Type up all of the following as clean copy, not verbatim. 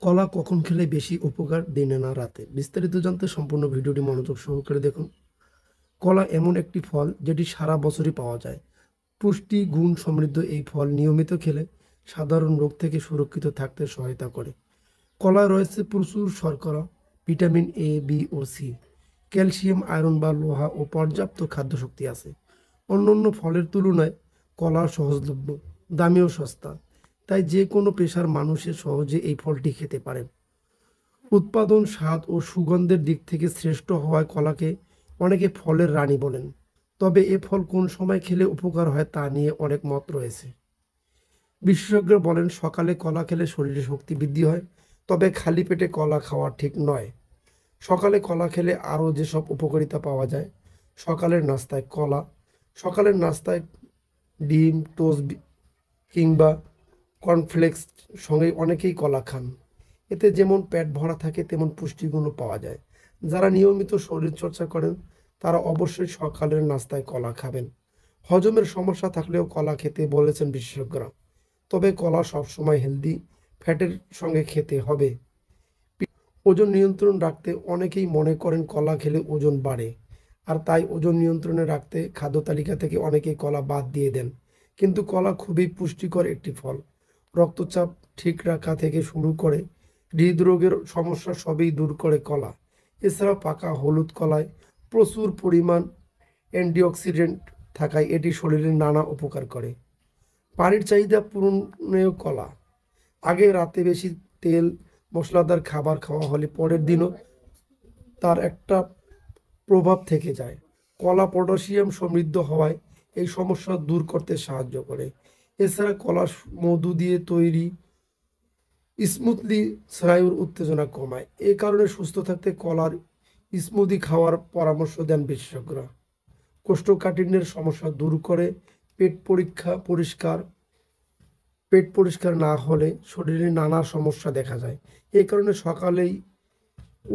কলা কখন খেলে বেশি উপকার, দিনে না রাতে? বিস্তারিত জানতে সম্পূর্ণ ভিডিওটি মনোযোগ সহকারে দেখুন। কলা এমন একটি ফল যেটি সারা বছরই পাওয়া যায়। পুষ্টি গুণ সমৃদ্ধ এই ফল নিয়মিত খেলে সাধারণ রোগ থেকে সুরক্ষিত থাকতে সহায়তা করে। কলায় রয়েছে প্রচুর শর্করা, ভিটামিন এ, বি ও সি, ক্যালসিয়াম, আয়রন বা লোহা ও পর্যাপ্ত খাদ্যশক্তি আছে। অন্যান্য ফলের তুলনায় কলা সহজলভ্য, দামি ও সস্তা। তাই যে কোনো পেশার মানুষের সহজে এই ফলটি খেতে পারেন। উৎপাদন, স্বাদ ও সুগন্ধের দিক থেকে শ্রেষ্ঠ হওয়ায় কলাকে অনেকে ফলের রানী বলেন। তবে এ ফল কোন সময় খেলে উপকার হয় তা নিয়ে অনেক মত রয়েছে। বিশেষজ্ঞরা বলেন সকালে কলা খেলে শরীরে শক্তি বৃদ্ধি হয়, তবে খালি পেটে কলা খাওয়া ঠিক নয়। সকালে কলা খেলে আরও যেসব উপকারিতা পাওয়া যায়: সকালের নাস্তায় কলা, সকালের নাস্তায় ডিম, টোস্ট কিংবা কর্নফ্লেক্স সঙ্গে অনেকেই কলা খান। এতে যেমন পেট ভরা থাকে তেমন পুষ্টিগুণও পাওয়া যায়। যারা নিয়মিত শরীরচর্চা করেন তারা অবশ্যই সকালের নাস্তায় কলা খাবেন। হজমের সমস্যা থাকলেও কলা খেতে বলেছেন বিশেষজ্ঞরা। তবে কলা সবসময় হেলদি ফ্যাটের সঙ্গে খেতে হবে। ওজন নিয়ন্ত্রণ রাখতে অনেকেই মনে করেন কলা খেলে ওজন বাড়ে, আর তাই ওজন নিয়ন্ত্রণে রাখতে খাদ্য তালিকা থেকে অনেকেই কলা বাদ দিয়ে দেন। কিন্তু কলা খুবই পুষ্টিকর একটি ফল। রক্তচাপ ঠিক রাখা থেকে শুরু করে হৃদরোগের সমস্যা সবই দূর করে কলা। এছাড়া পাকা হলুদ কলায় প্রচুর পরিমাণ অ্যান্টিঅক্সিডেন্ট থাকায় এটি শরীরে নানা উপকার করে। পানির চাহিদা পূরণেও কলা। আগে রাতে বেশি তেল মশলাদার খাবার খাওয়া হলে পরের দিনও তার একটা প্রভাব থেকে যায়। কলা পটাশিয়াম সমৃদ্ধ হওয়ায় এই সমস্যা দূর করতে সাহায্য করে। এছাড়া কলা মধু দিয়ে তৈরি স্মুথলি স্নায়ুর উত্তেজনা কমায়। এ কারণে সুস্থ থাকতে কলার স্মুদি খাওয়ার পরামর্শ দেন বিশেষজ্ঞরা। কোষ্ঠকাঠিন্যের সমস্যা দূর করে। পেট পরিষ্কার না হলে শরীরে নানা সমস্যা দেখা যায়। এই কারণে সকালেই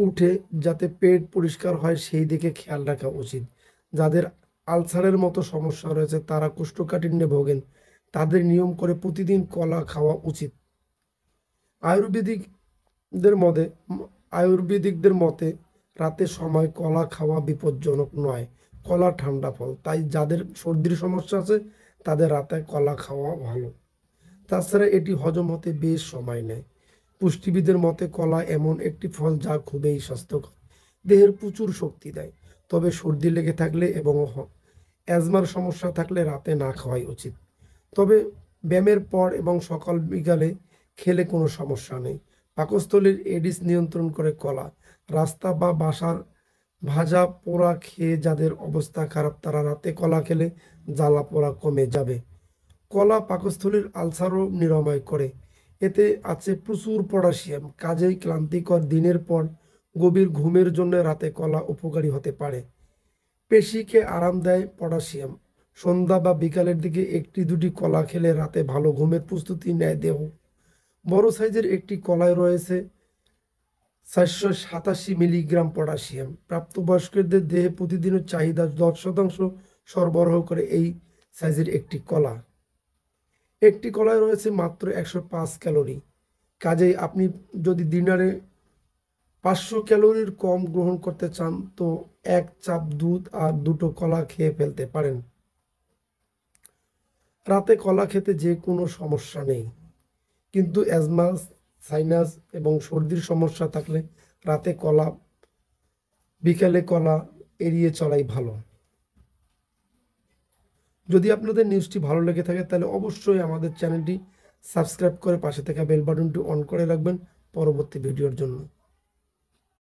উঠে যাতে পেট পরিষ্কার হয় সেই দিকে খেয়াল রাখা উচিত। যাদের আলসারের মতো সমস্যা রয়েছে, তারা কোষ্ঠকাঠিন্যে ভোগেন, তাদের নিয়ম করে প্রতিদিন কলা খাওয়া উচিত। আয়ুর্বেদিকদের মতে আয়ুর্বেদিকদের মতে রাতের সময় কলা খাওয়া বিপজ্জনক নয়। কলা ঠান্ডা ফল, তাই যাদের সর্দির সমস্যা আছে তাদের রাতে কলা খাওয়া ভালো। তাছাড়া এটি হজম হতে বেশ সময় নেয়। পুষ্টিবিদের মতে কলা এমন একটি ফল যা খুবই স্বাস্থ্যকর, দেহের প্রচুর শক্তি দেয়। তবে সর্দি লেগে থাকলে এবং অ্যাজমার সমস্যা থাকলে রাতে না খাওয়াই উচিত। তবে ব্যায়ামের পর এবং সকাল বিকালে খেলে কোনো সমস্যা নেই। পাকস্থলীর এডিস নিয়ন্ত্রণ করে কলা। রাস্তা বা বাসার ভাজা পোড়া খেয়ে যাদের অবস্থা খারাপ তারা রাতে কলা খেলে জ্বালা পোড়া কমে যাবে। কলা পাকস্থলীর আলসারও নিরাময় করে। এতে আছে প্রচুর পটাশিয়াম, কাজেই ক্লান্তিকর দিনের পর গভীর ঘুমের জন্য রাতে কলা উপকারী হতে পারে। পেশিকে আরাম দেয় পটাশিয়াম। সন্ধ্যা বা বিকালের দিকে একটি দুটি কলা খেলে রাতে ভালো ঘুমের প্রস্তুতি নেয় দেহ। বড় সাইজের একটি কলায় রয়েছে 487 মিলিগ্রাম পটাশিয়াম। প্রাপ্তবয়স্কদের দেহে প্রতিদিনের চাহিদা 10% সরবরাহ করে এই সাইজের একটি কলা। একটি কলায় রয়েছে মাত্র 105 ক্যালোরি। কাজেই আপনি যদি ডিনারে 500 ক্যালোরির কম গ্রহণ করতে চান তো 1 চাপ দুধ আর 2টো কলা খেয়ে ফেলতে পারেন। রাতে কলা খেতে যে কোনো সমস্যা নেই, কিন্তু অ্যাজমা, সাইনাস এবং সর্দির সমস্যা থাকলে রাতে কলা, বিকালে কলা এড়িয়ে চলাই ভালো। যদি আপনাদের নিউজটি ভালো লেগে থাকে তাহলে অবশ্যই আমাদের চ্যানেলটি সাবস্ক্রাইব করে পাশে থাকা বেল বাটনটি অন করে রাখবেন পরবর্তী ভিডিওর জন্য।